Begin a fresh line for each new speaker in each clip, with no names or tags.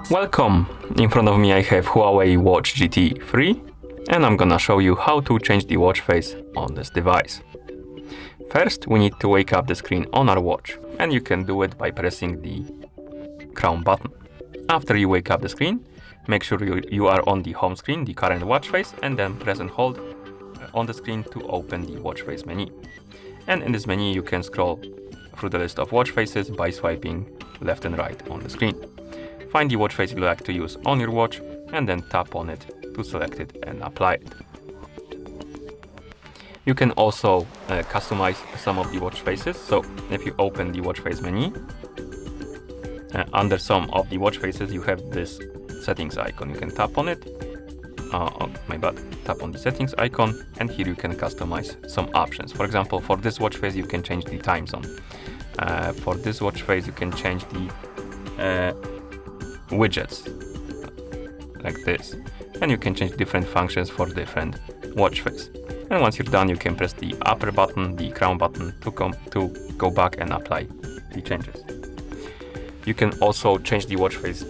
Welcome! In front of me I have Huawei Watch GT 3 and I'm gonna show you how to change the watch face on this device. First, we need to wake up the screen on our watch, and you can do it by pressing the crown button. After you wake up the screen, make sure you are on the home screen, the current watch face, and then press and hold on the screen to open the watch face menu. And in this menu you can scroll through the list of watch faces by swiping left and right on the screen. Find the watch face you like to use on your watch and then tap on it to select it and apply it. You can also customize some of the watch faces. So if you open the watch face menu, under some of the watch faces you have this settings icon. You can tap on it, tap on the settings icon, and here you can customize some options. For example, for this watch face you can change the time zone. For this watch face you can change the widgets like this, and you can change different functions for different watch face. And once you're done, you can press the upper button, the crown button, to go back and apply the changes. You can also change the watch face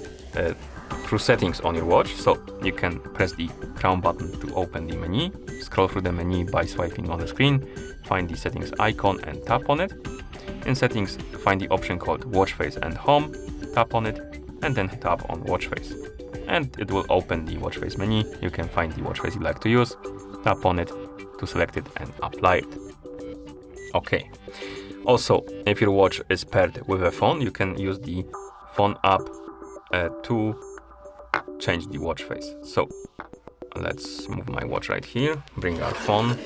through settings on your watch. So you can press the crown button to open the menu, scroll through the menu by swiping on the screen, find the settings icon and tap on it. In settings, find the option called watch face and home, tap on it, and then tap on watch face. And it will open the watch face menu. You can find the watch face you like to use, tap on it to select it and apply it. Okay. Also, if your watch is paired with a phone, you can use the phone app to change the watch face. So let's move my watch right here, bring our phone.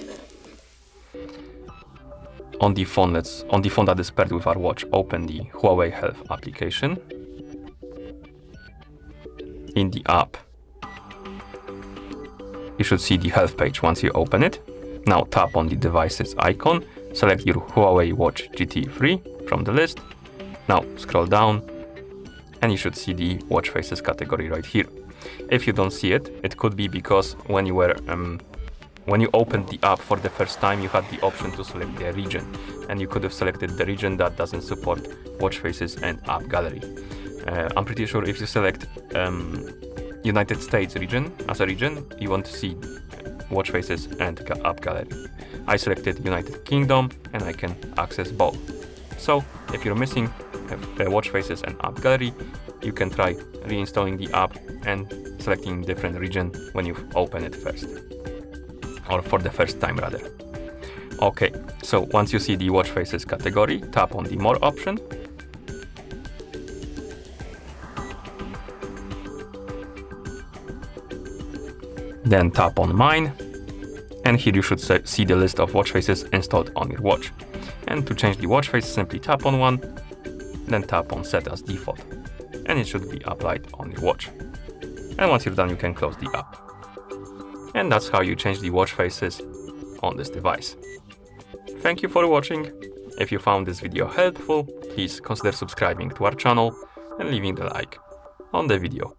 On the phone that is paired with our watch, open the Huawei Health application. In the app, you should see the health page once you open it. Now tap on the devices icon, select your Huawei Watch GT 3 from the list. Now scroll down and you should see the watch faces category right here. If you don't see it, it could be because when you opened the app for the first time, you had the option to select the region, and you could have selected the region that doesn't support watch faces and app gallery. I'm pretty sure if you select United States region as a region, you want to see watch faces and app gallery. I selected United Kingdom and I can access both. So if you're missing watch faces and app gallery, you can try reinstalling the app and selecting different region when you open it first, or for the first time rather. Okay, so once you see the watch faces category, tap on the more option. Then tap on mine, and here you should see the list of watch faces installed on your watch. And to change the watch face, simply tap on one, then tap on set as default, and it should be applied on your watch. And once you're done, you can close the app. And that's how you change the watch faces on this device. Thank you for watching. If you found this video helpful, please consider subscribing to our channel and leaving the like on the video.